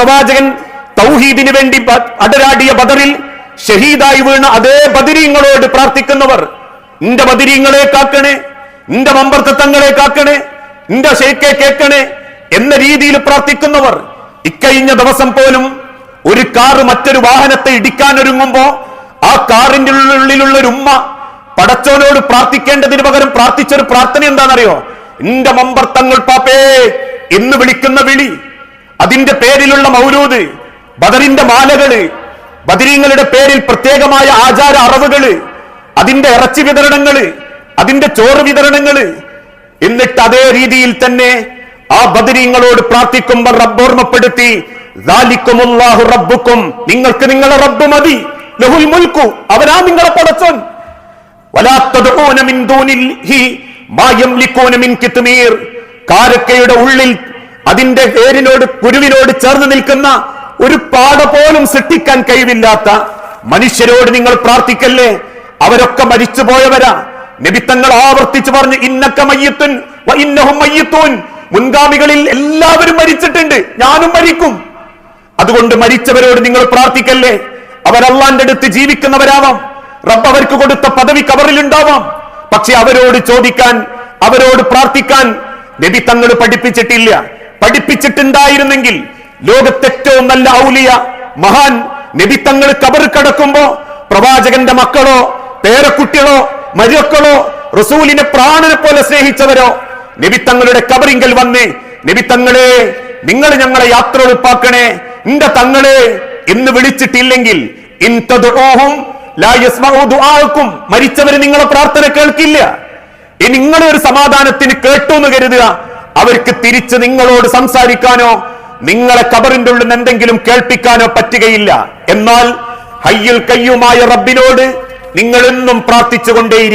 പ്രവാചകൻ തൗഹീദിന് വേണ്ടി അടരാടിയ ബദറിൽ ഷഹീദായി വീണ അതേ ബദരീങ്ങളോട് പ്രാർത്ഥിക്കുന്നവർ, നിന്റെ ബദരീങ്ങളെ കാക്കണേ, നിന്റെ മമ്പർത്തങ്ങളെ കാക്കണേ, നിന്റെ ഷെയ്ഖെ കേൾക്കണേ എന്ന രീതിയിൽ പ്രാർത്ഥിക്കുന്നവർ, ഇക്കഴിഞ്ഞ ദിവസം പോലും ഒരു കാറ് മറ്റൊരു വാഹനത്തെ ഇടിക്കാൻ ഒരുങ്ങുമ്പോ ആ കാറിന്റെ ഉള്ളിലുള്ള ഒരു ഉമ്മ പടച്ചോനോട് പ്രാർത്ഥിക്കേണ്ടതിന് പകരം പ്രാർത്ഥിച്ചൊരു പ്രാർത്ഥന എന്താണെന്നറിയോ? നിന്റെ മമ്പർത്തങ്ങൾ പാപ്പേ എന്ന് വിളിക്കുന്ന വിളി, അതിന്റെ പേരിലുള്ള മൗലൂദ്, ബദറിന്റെ മാലകള്, ബദരീങ്ങളുടെ പേരിൽ പ്രത്യേകമായ ആചാര അറവുകള്, അതിന്റെ ഇറച്ചി വിതരണങ്ങള്, അതിന്റെ ചോറ് വിതരണങ്ങള്. എന്നിട്ട് അതേ രീതിയിൽ തന്നെ ആ ബദരീങ്ങളോട് പ്രാർത്ഥിക്കുമ്പോൾ റബ്ബോർമ്മപ്പെടുത്തി, ദാലിക്കുമുല്ലാഹു റബ്ബുക്കും, നിങ്ങൾക്ക് നിങ്ങളെ റബ്ബ് മതി, ലഹുൽ മുൽക്കു, അവനാ നിങ്ങളെ പടച്ചോൻ, വലാ തദ്ഊന മിൻ ദൂനിഹി മാ യംലികൂന മിൻ കിത്മീർ, കാരക്കയുടെ ഉള്ളിൽ അതിന്റെ വേരിനോട് കുരുവിനോട് ചേർന്ന് നിൽക്കുന്ന ഒരു പാട പോലും സൃഷ്ടിക്കാൻ കഴിവില്ലാത്ത മനുഷ്യരോട് നിങ്ങൾ പ്രാർത്ഥിക്കല്ലേ, അവരൊക്കെ മരിച്ചുപോയവരാ. നബിത്തങ്ങൾ ആവർത്തിച്ചു പറഞ്ഞു, ഇന്നക മയ്യിത്തുൻ വ ഇന്നഹും മയ്യിത്തൂൻ, മുൻഗാമികളിൽ എല്ലാവരും മരിച്ചിട്ടുണ്ട്, ഞാനും മരിക്കും. അതുകൊണ്ട് മരിച്ചവരോട് നിങ്ങൾ പ്രാർത്ഥിക്കല്ലേ, അവർ അള്ളാന്റെ അടുത്ത് ജീവിക്കുന്നവരാവാം, റബ്ബ് അവർക്ക് കൊടുത്ത പദവി കബറിലുണ്ടാവാം, പക്ഷെ അവരോട് ചോദിക്കാൻ, അവരോട് പ്രാർത്ഥിക്കാൻ നബി തങ്ങൾ പഠിപ്പിച്ചിട്ടില്ല. പഠിപ്പിച്ചിട്ടുണ്ടായിരുന്നെങ്കിൽ ലോകത്തെ ഏറ്റവും നല്ല ഔലിയ മഹാൻ നബി തങ്ങൾ കബർ കടക്കുമ്പോ പ്രവാചകന്റെ മക്കളോ പേരക്കുട്ടികളോ മരുക്കളോ റസൂലിനെ പ്രാണനെ പോലെ സ്നേഹിച്ചവരോ നബി തങ്ങളുടെ കബറിങ്കൽ വന്ന്, നബി തങ്ങളെ നിങ്ങൾ ഞങ്ങളെ യാത്ര എളുപ്പാക്കണേ, നിന്റെ തങ്ങളെ എന്ന് വിളിച്ചിട്ടില്ലെങ്കിൽ ഇൻ തദ്ഊഹും ലാ യസ്മഉ ദുആഅക്കും, മരിച്ചവര് നിങ്ങളെ പ്രാർത്ഥന കേൾക്കില്ല. ഇനി നിങ്ങളെ ഒരു സമാധാനത്തിന് കേട്ടു എന്ന് കരുതുക, അവർക്ക് തിരിച്ച് നിങ്ങളോട് സംസാരിക്കാനോ നിങ്ങളെ കബറിന്റെ ഉള്ളിൽ നിന്ന് എന്തെങ്കിലും കേൾപ്പിക്കാനോ പറ്റുകയില്ല. എന്നാൽ ഹയ്യുൽ ഖയ്യൂമായ റബ്ബിനോട് നിങ്ങൾ എന്നും പ്രാർത്ഥിച്ചുകൊണ്ടേയിരിക്കും.